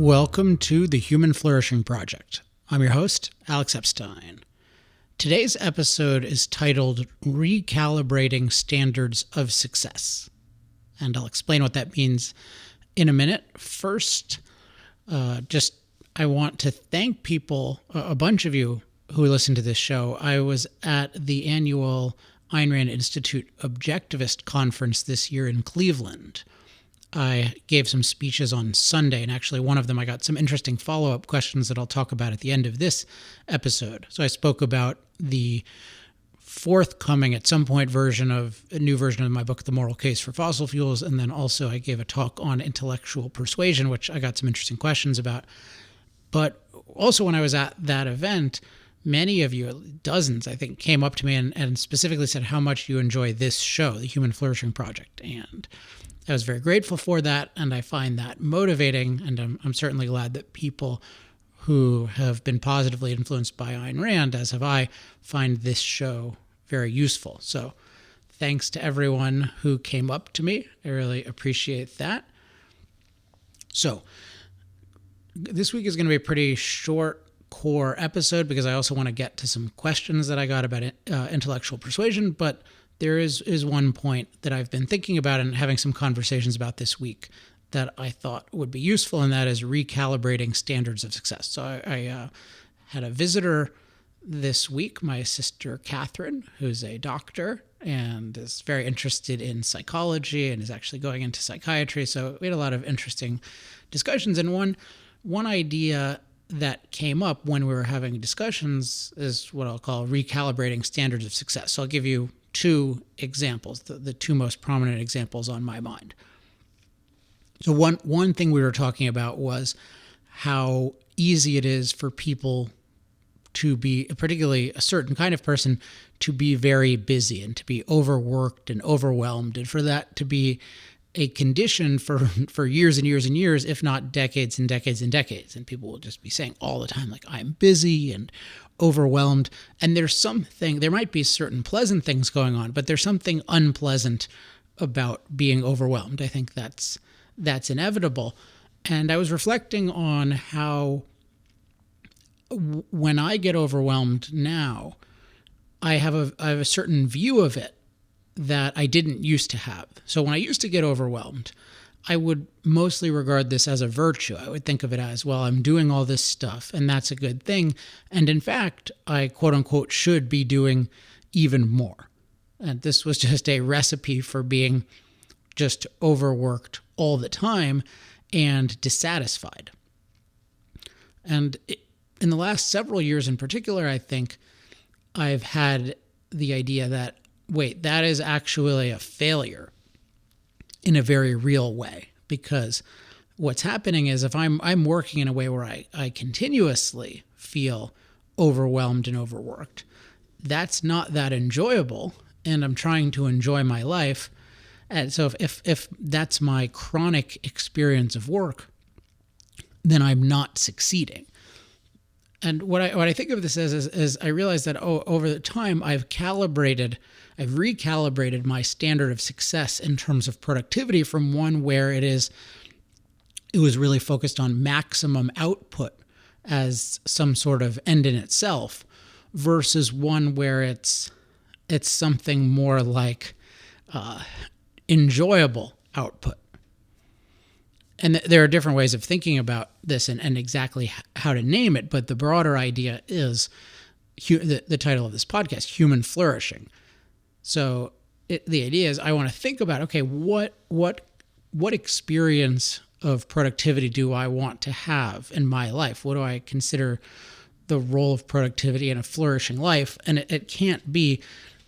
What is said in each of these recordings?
Welcome to the Human Flourishing Project. I'm your host, Alex Epstein. Today's episode is titled Recalibrating Standards of Success. And I'll explain what that means in a minute. First, I want to thank people, a bunch of you who listen to this show. I was at the annual Ayn Rand Institute Objectivist Conference this year in Cleveland. I gave some speeches on Sunday, and actually one of them I got some interesting follow-up questions that I'll talk about at the end of this episode. So I spoke about the forthcoming at some point a new version of my book, The Moral Case for Fossil Fuels, and then also I gave a talk on intellectual persuasion, which I got some interesting questions about. But also when I was at that event, many of you, dozens I think, came up to me and specifically said how much you enjoy this show, the Human Flourishing Project, and I was very grateful for that, and I find that motivating, and I'm certainly glad that people who have been positively influenced by Ayn Rand, as have I, find this show very useful. So thanks to everyone who came up to me. I really appreciate that. So this week is going to be a pretty short core episode because I also want to get to some questions that I got about intellectual persuasion, but there is one point that I've been thinking about and having some conversations about this week that I thought would be useful, and that is recalibrating standards of success. So I had a visitor this week, my sister Catherine, who's a doctor and is very interested in psychology and is actually going into psychiatry. So we had a lot of interesting discussions, and one idea that came up when we were having discussions is what I'll call recalibrating standards of success. So I'll give you two examples, the two most prominent examples on my mind. So one thing we were talking about was how easy it is for people to be, particularly a certain kind of person, to be very busy and to be overworked and overwhelmed, and for that to be a condition for years and years and years, if not decades and decades and decades. And people will just be saying all the time, like, I'm busy and overwhelmed. And there might be certain pleasant things going on, but there's something unpleasant about being overwhelmed. I think that's inevitable. And I was reflecting on how when I get overwhelmed now, I have a certain view of it that I didn't used to have. So when I used to get overwhelmed, I would mostly regard this as a virtue. I would think of it as, well, I'm doing all this stuff, and that's a good thing. And in fact, I quote unquote should be doing even more. And this was just a recipe for being just overworked all the time and dissatisfied. And in the last several years in particular, I think I've had the idea that, wait, that is actually a failure in a very real way, because what's happening is if I'm working in a way where I continuously feel overwhelmed and overworked, that's not that enjoyable, and I'm trying to enjoy my life. And so if that's my chronic experience of work, then I'm not succeeding. And what I think of this as is I realize that over the time I've recalibrated my standard of success in terms of productivity from one where it was really focused on maximum output as some sort of end in itself, versus one where it's something more like enjoyable output. And there are different ways of thinking about this and exactly how to name it, but the broader idea is the title of this podcast, Human Flourishing. So the idea is I want to think about, okay, what experience of productivity do I want to have in my life? What do I consider the role of productivity in a flourishing life? And it can't be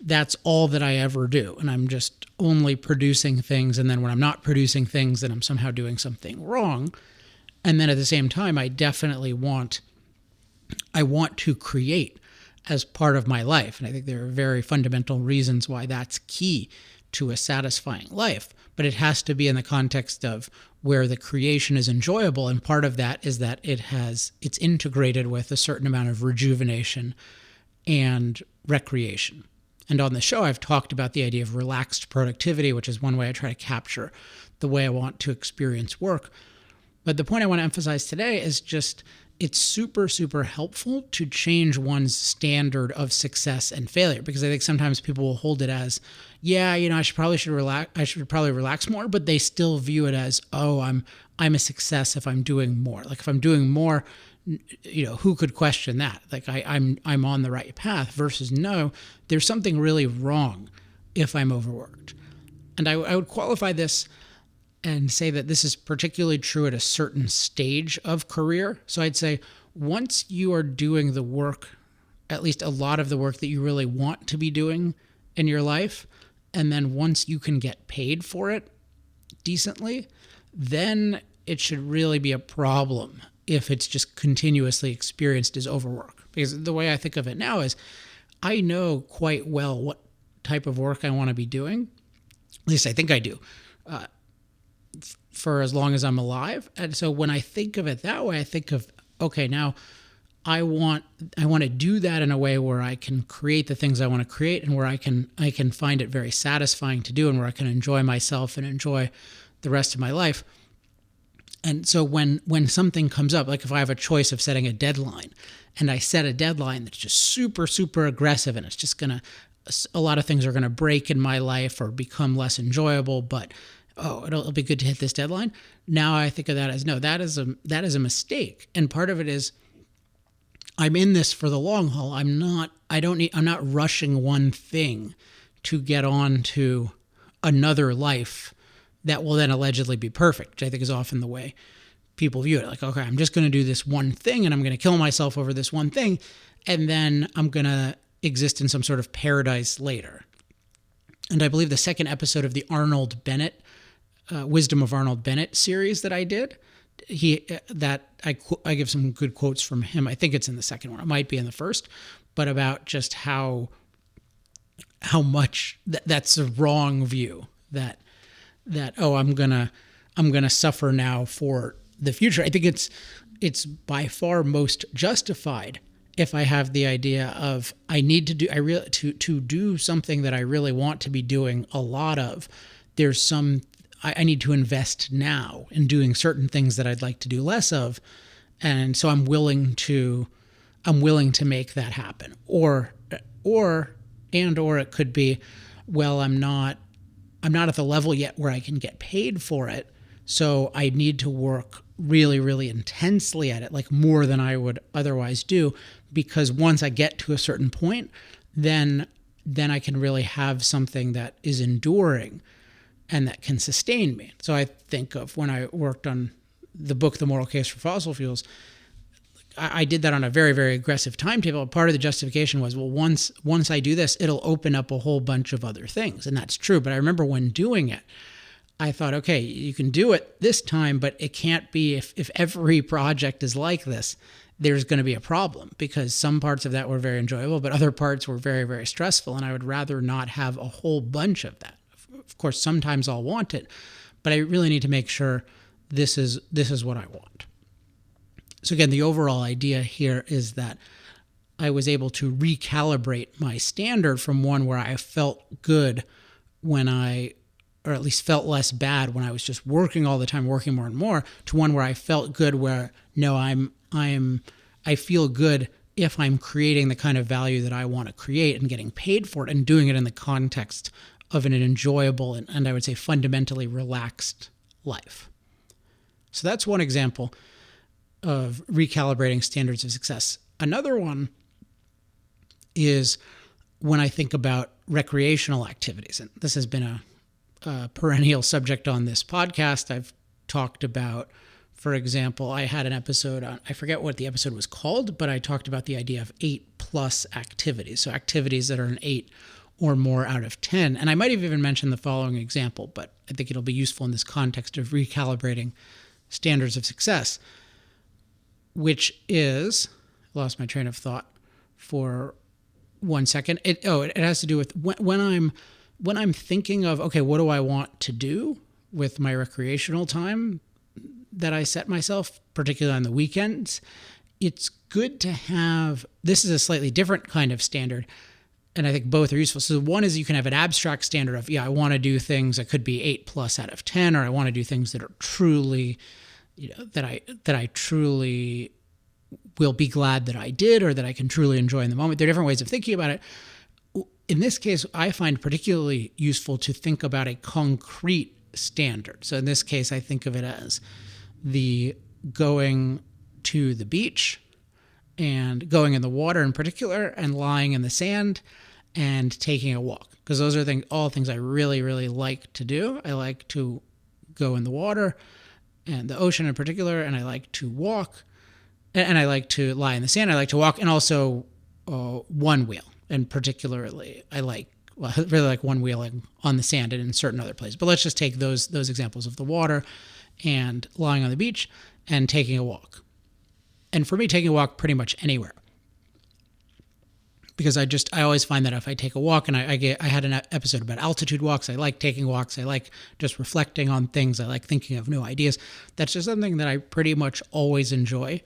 that's all that I ever do, and I'm just only producing things, and then when I'm not producing things, then I'm somehow doing something wrong. And then at the same time, I definitely want to create as part of my life. And I think there are very fundamental reasons why that's key to a satisfying life. But it has to be in the context of where the creation is enjoyable. And part of that is that it's integrated with a certain amount of rejuvenation and recreation. And on the show, I've talked about the idea of relaxed productivity, which is one way I try to capture the way I want to experience work. But the point I want to emphasize today is just it's super, super helpful to change one's standard of success and failure, because I think sometimes people will hold it as, yeah, I should probably relax more, but they still view it as, oh, I'm a success if I'm doing more. Like if I'm doing more, who could question that? Like I'm on the right path, versus no, there's something really wrong if I'm overworked. And I would qualify this and say that this is particularly true at a certain stage of career. So I'd say once you are doing the work, at least a lot of the work that you really want to be doing in your life, and then once you can get paid for it decently, then it should really be a problem if it's just continuously experienced as overwork. Because the way I think of it now is I know quite well what type of work I want to be doing. At least I think I do. For as long as I'm alive. And so when I think of it that way, I think of, okay, now I want to do that in a way where I can create the things I want to create, and where I can find it very satisfying to do, and where I can enjoy myself and enjoy the rest of my life. And so when something comes up, like if I have a choice of setting a deadline, and I set a deadline that's just super, super aggressive, and it's just a lot of things are going to break in my life or become less enjoyable, but it'll be good to hit this deadline. Now I think of that as, no, that is a mistake. And part of it is I'm in this for the long haul. I'm not rushing one thing to get on to another life that will then allegedly be perfect, which I think is often the way people view it. Like, okay, I'm just going to do this one thing, and I'm going to kill myself over this one thing, and then I'm going to exist in some sort of paradise later. And I believe the second episode of the Arnold Bennett Wisdom of Arnold Bennett series that I did, I give some good quotes from him. I think it's in the second one. It might be in the first, but about just how much that's a wrong view that I'm gonna suffer now for the future. I think it's by far most justified if I have the idea of I need to do something that I really want to be doing a lot of. I need to invest now in doing certain things that I'd like to do less of, and so I'm willing to make that happen. Or it could be, well, I'm not at the level yet where I can get paid for it, so I need to work really, really intensely at it, like more than I would otherwise do, because once I get to a certain point, then I can really have something that is enduring and that can sustain me. So I think of when I worked on the book, The Moral Case for Fossil Fuels, I did that on a very, very aggressive timetable. Part of the justification was, well, once I do this, it'll open up a whole bunch of other things. And that's true. But I remember when doing it, I thought, okay, you can do it this time, but it can't be, if every project is like this, there's going to be a problem, because some parts of that were very enjoyable, but other parts were very, very stressful. And I would rather not have a whole bunch of that. Of course, sometimes I'll want it, but I really need to make sure this is what I want. So again, the overall idea here is that I was able to recalibrate my standard from one where I felt good or at least felt less bad when I was just working all the time, working more and more, to one where I felt good, where no, I feel good if I'm creating the kind of value that I want to create and getting paid for it, and doing it in the context of an enjoyable and I would say fundamentally relaxed life. So that's one example of recalibrating standards of success. Another one is when I think about recreational activities. And this has been a perennial subject on this podcast. I've talked about, for example, I had an episode on, I forget what the episode was called, but I talked about the idea of 8+ activities. So activities that are an 8 or more out of 10. And I might have even mentioned the following example, but I think it'll be useful in this context of recalibrating standards of success, which is, I lost my train of thought for 1 second. It has to do with when I'm thinking of, okay, what do I want to do with my recreational time that I set myself, particularly on the weekends. It's good to have, this is a slightly different kind of standard, and I think both are useful. So one is you can have an abstract standard of, I want to do things that could be 8+ out of 10, or I want to do things that are truly, that I truly will be glad that I did, or that I can truly enjoy in the moment. There are different ways of thinking about it. In this case, I find particularly useful to think about a concrete standard. So in this case, I think of it as the going to the beach and going in the water in particular, and lying in the sand and taking a walk. Because those are all things I really, really like to do. I like to go in the water and the ocean in particular, and I like to walk, and I like to lie in the sand. I like to walk, and also one wheel. And particularly, I really like one wheeling on the sand and in certain other places. But let's just take those examples of the water and lying on the beach and taking a walk. And for me, taking a walk pretty much anywhere. Because I always find that if I take a walk, and I had an episode about altitude walks. I like taking walks. I like just reflecting on things. I like thinking of new ideas. That's just something that I pretty much always enjoy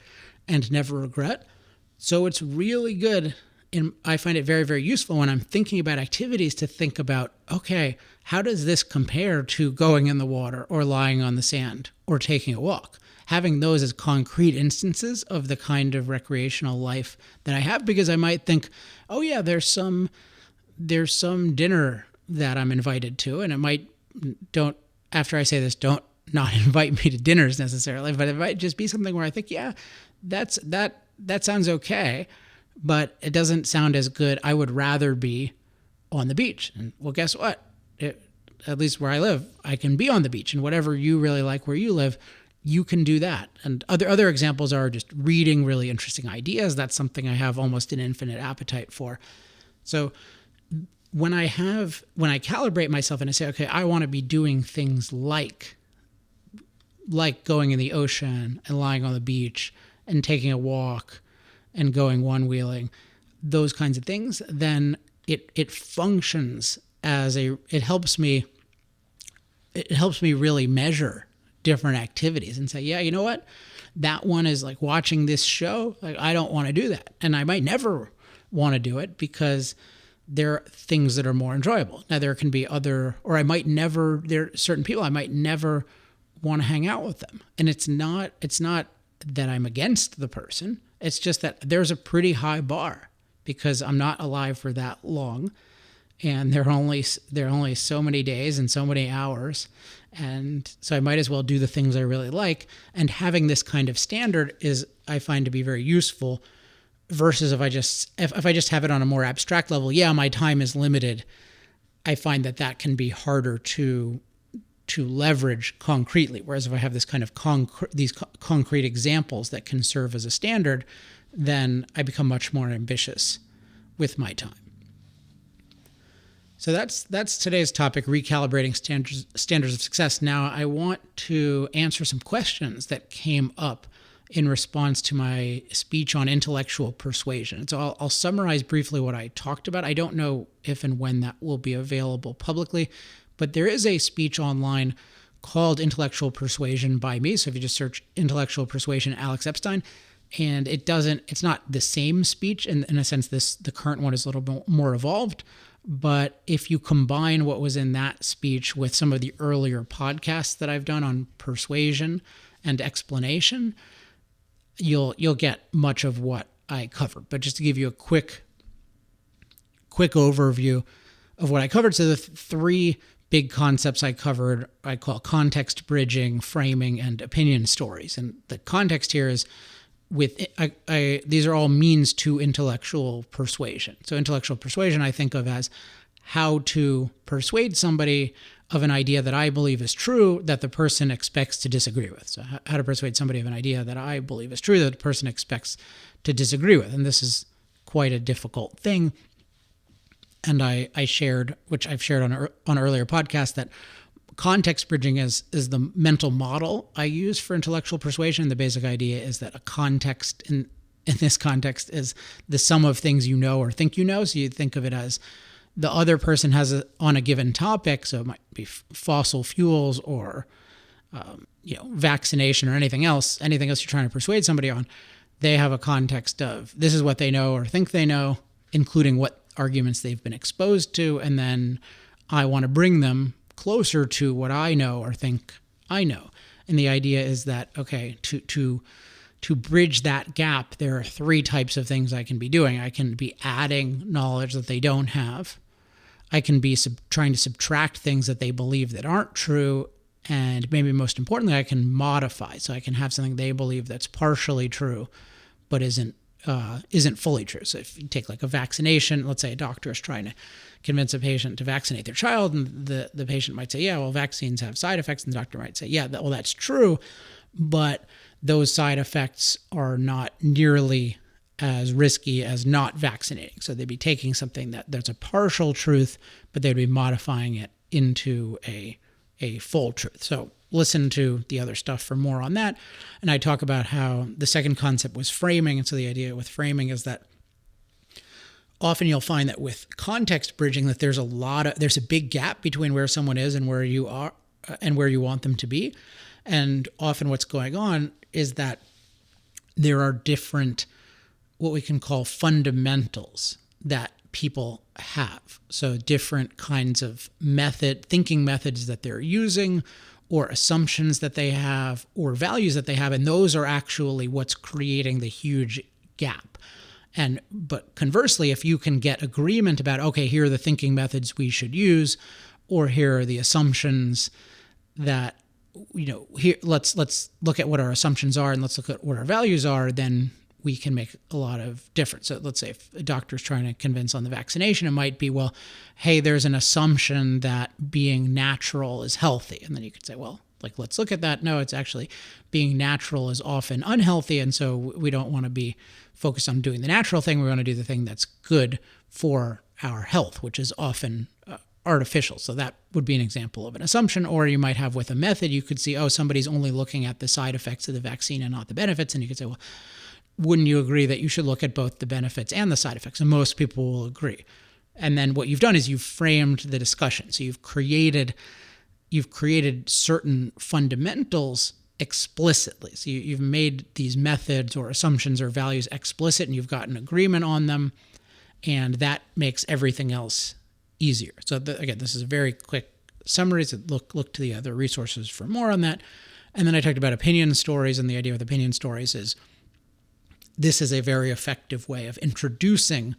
and never regret. So it's really good. And I find it very, very useful when I'm thinking about activities to think about, okay, how does this compare to going in the water or lying on the sand or taking a walk? Having those as concrete instances of the kind of recreational life that I have, because I might think, oh yeah, there's some dinner that I'm invited to, and it might after I say this, don't not invite me to dinners necessarily, but it might just be something where I think, yeah, that sounds okay, but it doesn't sound as good. I would rather be on the beach. And well, guess what? At least where I live, I can be on the beach, and whatever you really like where you live, you can do that. And other examples are just reading really interesting ideas. That's something I have almost an infinite appetite for. So when I calibrate myself and I say, okay, I want to be doing things like going in the ocean and lying on the beach and taking a walk and going one-wheeling, those kinds of things, then it functions as it helps me really measure different activities and say, yeah, you know what? That one is like watching this show. Like, I don't want to do that. And I might never want to do it because there are things that are more enjoyable. Now there can be there are certain people I might never want to hang out with them. And it's not that I'm against the person. It's just that there's a pretty high bar because I'm not alive for that long. And there are only so many days and so many hours. And so I might as well do the things I really like. And having this kind of standard I find to be very useful versus if I just have it on a more abstract level. Yeah, my time is limited. I find that can be harder to leverage concretely. Whereas if I have this kind of these concrete examples that can serve as a standard, then I become much more ambitious with my time. So that's today's topic, recalibrating standards of success. Now, I want to answer some questions that came up in response to my speech on intellectual persuasion. So I'll summarize briefly what I talked about. I don't know if and when that will be available publicly, but there is a speech online called Intellectual Persuasion by me. So if you just search Intellectual Persuasion, Alex Epstein, and it's not the same speech in a sense. The current one is a little bit more evolved. But if you combine what was in that speech with some of the earlier podcasts that I've done on persuasion and explanation, you'll get much of what I covered. But just to give you a quick overview of what I covered. So the three big concepts I covered, I call context bridging, framing, and opinion stories. And the context here is these are all means to intellectual persuasion. So intellectual persuasion I think of as how to persuade somebody of an idea that I believe is true that the person expects to disagree with. So how to persuade somebody of an idea that I believe is true that the person expects to disagree with. And this is quite a difficult thing. And I shared, which I've shared on earlier podcasts, that context bridging is the mental model I use for intellectual persuasion. The basic idea is that a context in this context is the sum of things you know or think you know. So you think of it as the other person has on a given topic. So it might be fossil fuels or vaccination or anything else you're trying to persuade somebody on. They have a context of this is what they know or think they know, including what arguments they've been exposed to, and then I want to bring them closer to what I know or think I know. And the idea is that, okay, to bridge that gap, there are three types of things I can be doing. I can be adding knowledge that they don't have. I can be trying to subtract things that they believe that aren't true. And maybe most importantly, I can modify. So I can have something they believe that's partially true, but isn't fully true. So if you take like a vaccination, let's say a doctor is trying to convince a patient to vaccinate their child, and the patient might say, yeah, well, vaccines have side effects. And the doctor might say, yeah, well, that's true, but those side effects are not nearly as risky as not vaccinating. So they'd be taking something that's a partial truth, but they'd be modifying it into a full truth. So listen to the other stuff for more on that. And I talk about how the second concept was framing. And so the idea with framing is that often you'll find that with context bridging that there's a big gap between where someone is and where you are and where you want them to be. And often what's going on is that there are different, what we can call fundamentals that people have. So different kinds of thinking methods that they're using, or assumptions that they have, or values that they have. And those are actually what's creating the huge gap. But conversely, if you can get agreement about, okay, here are the thinking methods we should use, or here are the assumptions that, here, let's look at what our assumptions are and let's look at what our values are, then we can make a lot of difference. So let's say if a doctor is trying to convince on the vaccination, it might be, well, hey, there's an assumption that being natural is healthy. And then you could say, well, let's look at that. No, it's actually being natural is often unhealthy. And so we don't want to be focused on doing the natural thing. We want to do the thing that's good for our health, which is often artificial. So that would be an example of an assumption. Or you might have with a method, you could see, somebody's only looking at the side effects of the vaccine and not the benefits. And you could say, well, wouldn't you agree that you should look at both the benefits and the side effects? And most people will agree. And then what you've done is you've framed the discussion. So you've created certain fundamentals explicitly. So you've made these methods or assumptions or values explicit, and you've gotten agreement on them. And that makes everything else easier. So again, this is a very quick summary. So look to the other resources for more on that. And then I talked about opinion stories, and the idea with opinion stories is this is a very effective way of introducing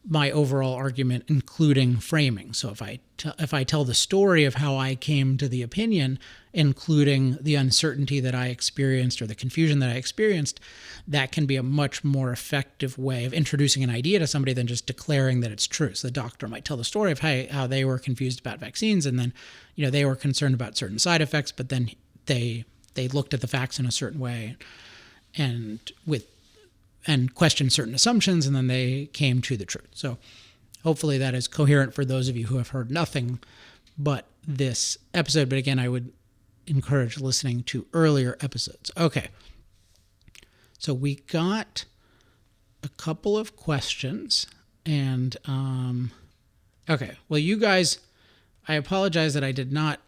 my overall argument, including framing. So if I tell the story of how I came to the opinion, including the uncertainty that I experienced or the confusion that I experienced, that can be a much more effective way of introducing an idea to somebody than just declaring that it's true. So the doctor might tell the story of how they were confused about vaccines, and then they were concerned about certain side effects, but then they looked at the facts in a certain way and questioned certain assumptions, and then they came to the truth. So hopefully that is coherent for those of you who have heard nothing but this episode. But again, I would encourage listening to earlier episodes. Okay. So we got a couple of questions, and okay. Well, you guys, I apologize that I did not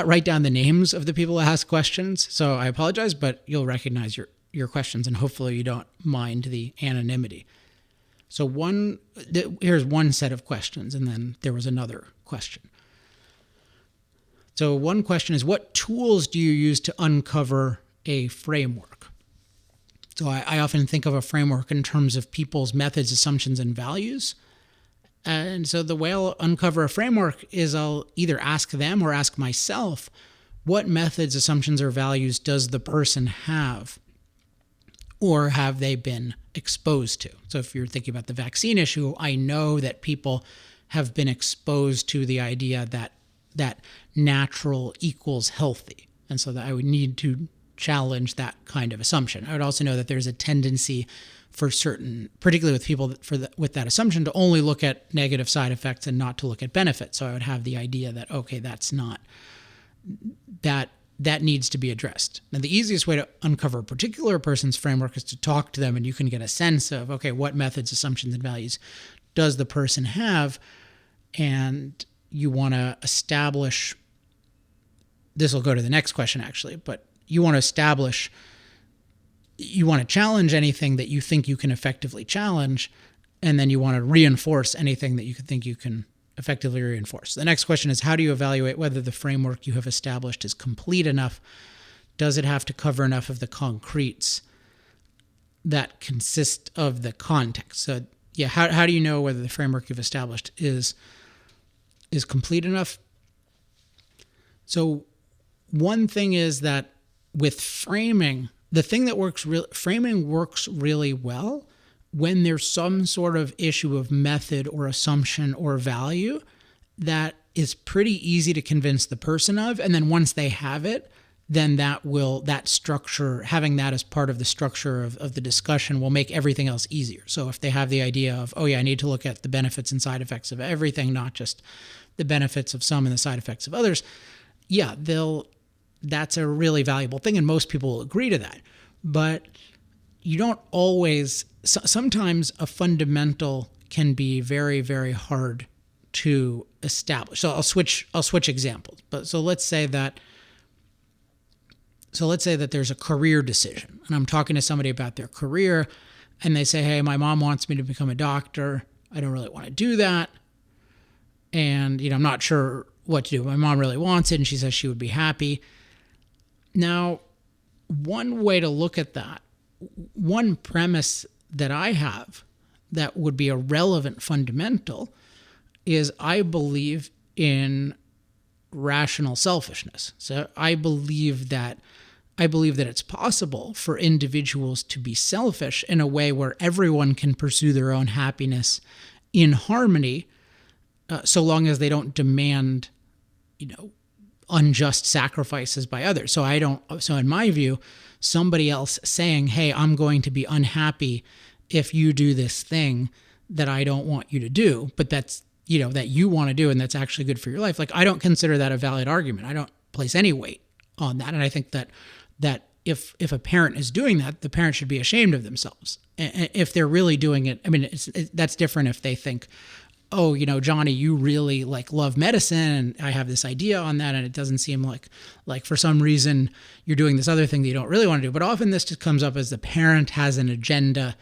write down the names of the people who asked questions. So I apologize, but you'll recognize your questions, and hopefully you don't mind the anonymity. So here's one set of questions, and then there was another question. So one question is, what tools do you use to uncover a framework? So I often think of a framework in terms of people's methods, assumptions, and values. And so the way I'll uncover a framework is I'll either ask them or ask myself, what methods, assumptions, or values does the person have? Or have they been exposed to? So if you're thinking about the vaccine issue, I know that people have been exposed to the idea that natural equals healthy. And so that I would need to challenge that kind of assumption. I would also know that there's a tendency for certain, particularly with people with that assumption, to only look at negative side effects and not to look at benefits. So I would have the idea that, okay, that's not, that needs to be addressed. Now, the easiest way to uncover a particular person's framework is to talk to them, and you can get a sense of, okay, what methods, assumptions, and values does the person have? And you want to establish, this will go to the next question actually, but you want to challenge anything that you think you can effectively challenge, and then you want to reinforce anything that you think you can effectively reinforced. The next question is, how do you evaluate whether the framework you have established is complete enough? Does it have to cover enough of the concretes that consist of the context? So yeah, how do you know whether the framework you've established is complete enough? So one thing is that with framing, the thing that framing works really well when there's some sort of issue of method or assumption or value that is pretty easy to convince the person of. And then once they have it, then that structure, having that as part of the structure of the discussion will make everything else easier. So if they have the idea of, oh yeah, I need to look at the benefits and side effects of everything, not just the benefits of some and the side effects of others, yeah, that's a really valuable thing. And most people will agree to that. But you don't always, sometimes a fundamental can be very, very hard to establish. So I'll switch examples. But so let's say that there's a career decision, and I'm talking to somebody about their career, and they say, hey, my mom wants me to become a doctor. I don't really want to do that. And, I'm not sure what to do. My mom really wants it, and she says she would be happy. Now, one way to look at that, one premise that I have that would be a relevant fundamental is I believe in rational selfishness. So I believe that it's possible for individuals to be selfish in a way where everyone can pursue their own happiness in harmony, so long as they don't demand, unjust sacrifices by others. So in my view, somebody else saying, hey, I'm going to be unhappy if you do this thing that I don't want you to do, but that's, that you want to do and that's actually good for your life. Like, I don't consider that a valid argument. I don't place any weight on that. And I think that if a parent is doing that, the parent should be ashamed of themselves. If they're really doing it, I mean, that's different if they think, oh, Johnny, you really love medicine, and I have this idea on that, and it doesn't seem like for some reason you're doing this other thing that you don't really want to do. But often this just comes up as the parent has an agenda,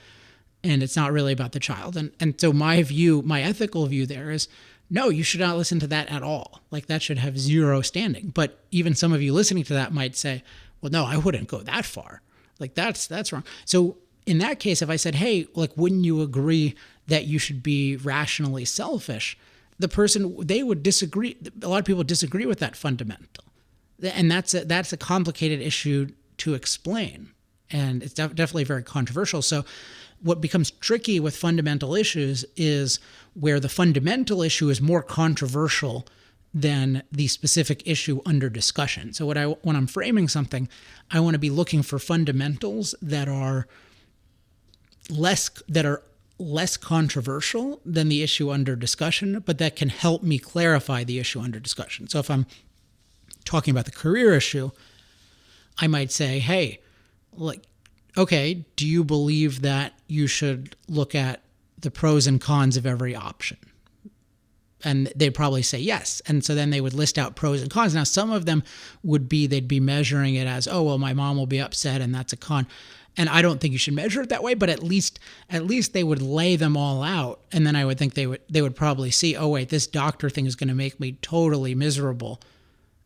and it's not really about the child. And so my ethical view there is, no, you should not listen to that at all. That should have zero standing. But even some of you listening to that might say, well, no, I wouldn't go that far. That's wrong. So in that case, if I said, hey, wouldn't you agree that you should be rationally selfish? They would disagree. A lot of people disagree with that fundamental. And that's a complicated issue to explain. And it's definitely very controversial. So what becomes tricky with fundamental issues is where the fundamental issue is more controversial than the specific issue under discussion. So when I'm framing something, I want to be looking for fundamentals that are less controversial than the issue under discussion, but that can help me clarify the issue under discussion. So if I'm talking about the career issue, I might say, hey, okay, do you believe that you should look at the pros and cons of every option? And they'd probably say yes. And so then they would list out pros and cons. Now, some of them they'd be measuring it as, oh, well, my mom will be upset and that's a con. And I don't think you should measure it that way, but at least they would lay them all out. And then I would think they would probably see, oh, wait, this doctor thing is going to make me totally miserable.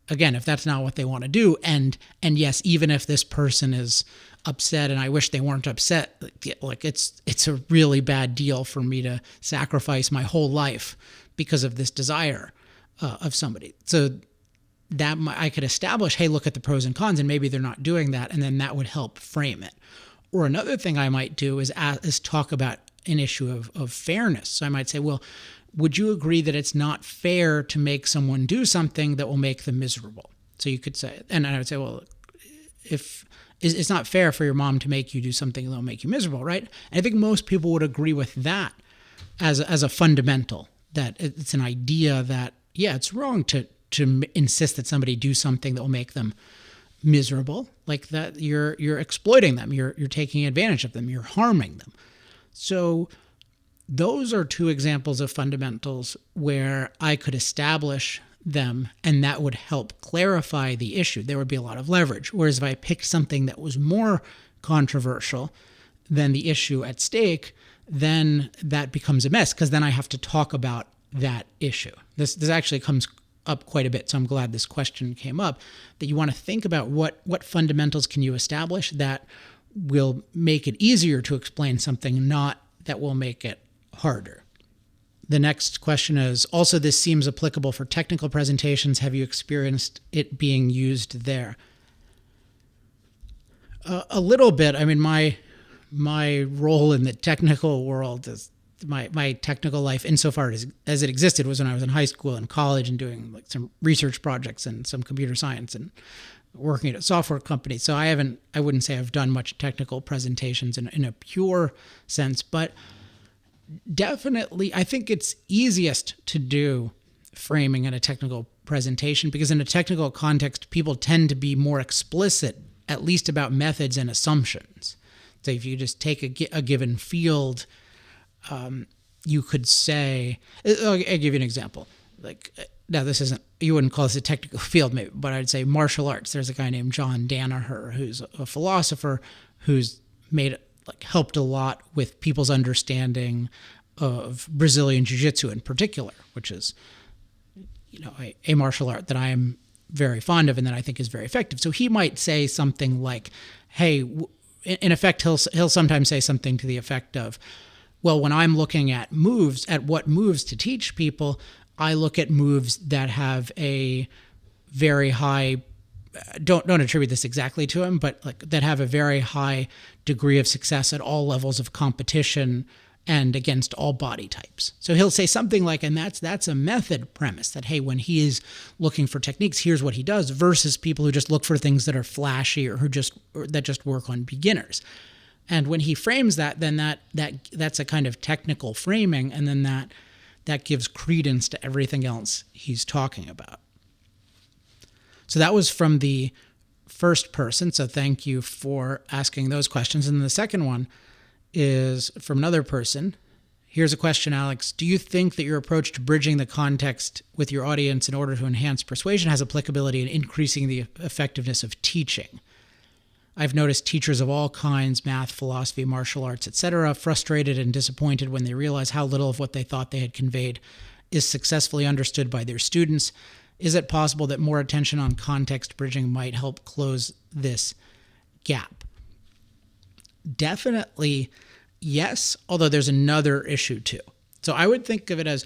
Again, if that's not what they want to do. And yes, even if this person is upset and I wish they weren't upset, it's a really bad deal for me to sacrifice my whole life because of this desire of somebody. So that I could establish, hey, look at the pros and cons, and maybe they're not doing that, and then that would help frame it. Or another thing I might do is talk about an issue of fairness. So I might say, well, would you agree that it's not fair to make someone do something that will make them miserable? So you could say, and I would say, well, if it's not fair for your mom to make you do something that will make you miserable, right? And I think most people would agree with that as a fundamental, that it's an idea that, yeah, it's wrong to insist that somebody do something that will make them miserable, like that you're exploiting them, you're taking advantage of them, you're harming them. So those are two examples of fundamentals where I could establish them, and that would help clarify the issue. There would be a lot of leverage. Whereas if I picked something that was more controversial than the issue at stake, then that becomes a mess, because then I have to talk about that issue. This actually comes up quite a bit, so I'm glad this question came up, that you want to think about what fundamentals can you establish that will make it easier to explain something, not that will make it harder. The next question is, also this seems applicable for technical presentations. Have you experienced it being used there? A little bit. I mean, my role in the technical world is my technical life, insofar as it existed, was when I was in high school and college and doing like some research projects and some computer science and working at a software company. So I wouldn't say I've done much technical presentations in a pure sense, but definitely I think it's easiest to do framing in a technical presentation, because in a technical context, people tend to be more explicit, at least about methods and assumptions. So if you just take a given field, you could say, I'll give you an example. Like, now this isn't, you wouldn't call this a technical field maybe, but I'd say martial arts. There's a guy named John Danaher, who's a philosopher who's helped a lot with people's understanding of Brazilian Jiu-Jitsu in particular, which is, a martial art that I am very fond of and that I think is very effective. So he might say something like, hey, in effect, he'll sometimes say something to the effect of, well, when I'm looking at moves, at what moves to teach people, I look at moves that have a very high, don't attribute this exactly to him, but that have a very high degree of success at all levels of competition and against all body types. So he'll say something like, and that's a method premise, that, hey, when he is looking for techniques, here's what he does, versus people who just look for things that are flashy or that just work on beginners. And when he frames that, then that's a kind of technical framing, and then that gives credence to everything else he's talking about. So that was from the first person, so thank you for asking those questions. And then the second one is from another person. Here's a question, Alex. Do you think that your approach to bridging the context with your audience in order to enhance persuasion has applicability in increasing the effectiveness of teaching? I've noticed teachers of all kinds, math, philosophy, martial arts, etc., frustrated and disappointed when they realize how little of what they thought they had conveyed is successfully understood by their students. Is it possible that more attention on context bridging might help close this gap? Definitely yes, although there's another issue too. So I would think of it as,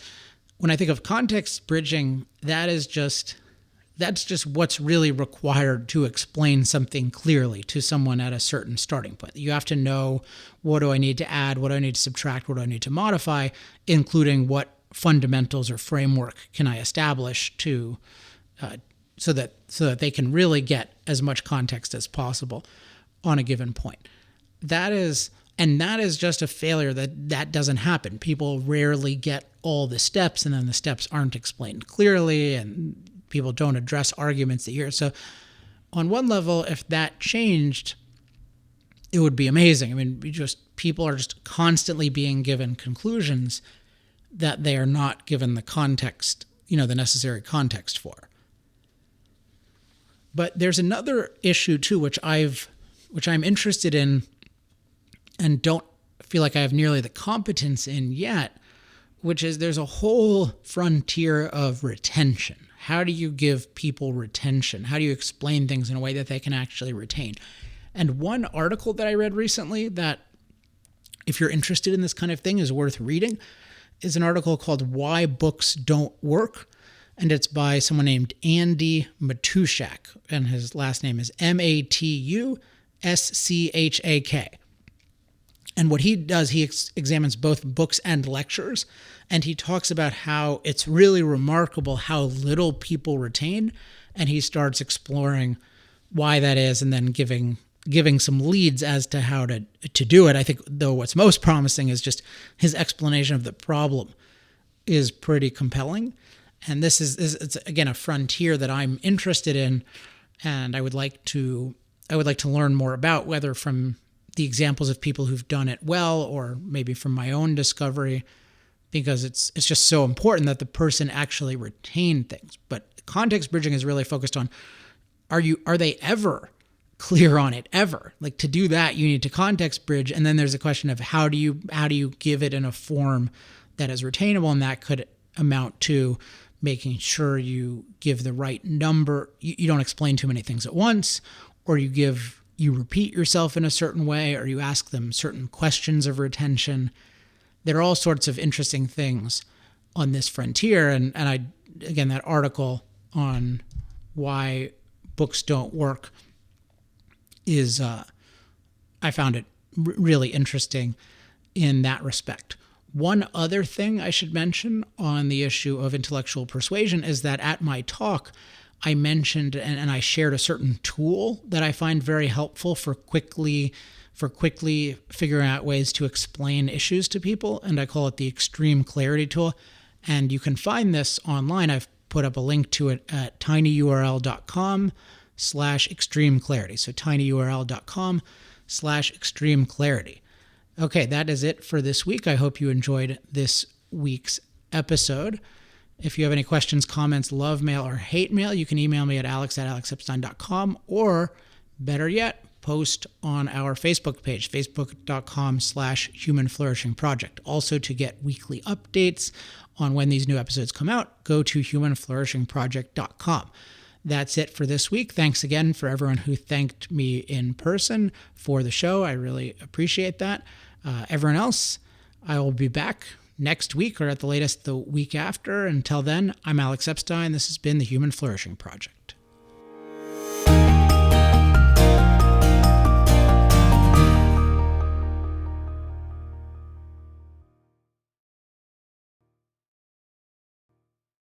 when I think of context bridging, that's just what's really required to explain something clearly to someone at a certain starting point. You have to know, what do I need to add, what do I need to subtract, what do I need to modify, including what fundamentals or framework can I establish to so that they can really get as much context as possible on a given point. That is just a failure that doesn't happen. People rarely get all the steps, and then the steps aren't explained clearly, and people don't address arguments that you hear. So on one level, if that changed, it would be amazing. I mean, people are just constantly being given conclusions that they are not given the context, the necessary context for. But there's another issue too, which I'm interested in and don't feel like I have nearly the competence in yet, which is there's a whole frontier of retention. How do you give people retention? How do you explain things in a way that they can actually retain? And one article that I read recently that, if you're interested in this kind of thing, is worth reading, is an article called Why Books Don't Work. And it's by someone named Andy Matuschak, and his last name is Matuschak. And what he does, he examines both books and lectures, and he talks about how it's really remarkable how little people retain, and he starts exploring why that is, and then giving some leads as to how to do it. I think, though, what's most promising is just his explanation of the problem is pretty compelling. And it's again a frontier that I'm interested in, and I would like to learn more about, whether from the examples of people who've done it well, or maybe from my own discovery, because it's just so important that the person actually retain things. But context bridging is really focused on, are they ever clear on it, ever? Like, to do that, you need to context bridge, and then there's a question of how do you give it in a form that is retainable, and that could amount to making sure you give the right number. You don't explain too many things at once, or you repeat yourself in a certain way, or you ask them certain questions of retention. There are all sorts of interesting things on this frontier. And again, that article on why books don't work is, I found it really interesting in that respect. One other thing I should mention on the issue of intellectual persuasion is that at my talk, I mentioned and I shared a certain tool that I find very helpful for quickly figuring out ways to explain issues to people, and I call it the Extreme Clarity tool. And you can find this online. I've put up a link to it at tinyurl.com/extreme clarity. So tinyurl.com/extreme clarity. Okay, that is it for this week. I hope you enjoyed this week's episode. If you have any questions, comments, love mail, or hate mail, you can email me at alex@alexepstein.com, or better yet, post on our Facebook page, facebook.com/Human Flourishing Project. Also, to get weekly updates on when these new episodes come out, go to humanflourishingproject.com. That's it for this week. Thanks again for everyone who thanked me in person for the show. I really appreciate that. Everyone else, I will be back next week, or at the latest the week after. Until then, I'm Alex Epstein. This has been the Human Flourishing Project.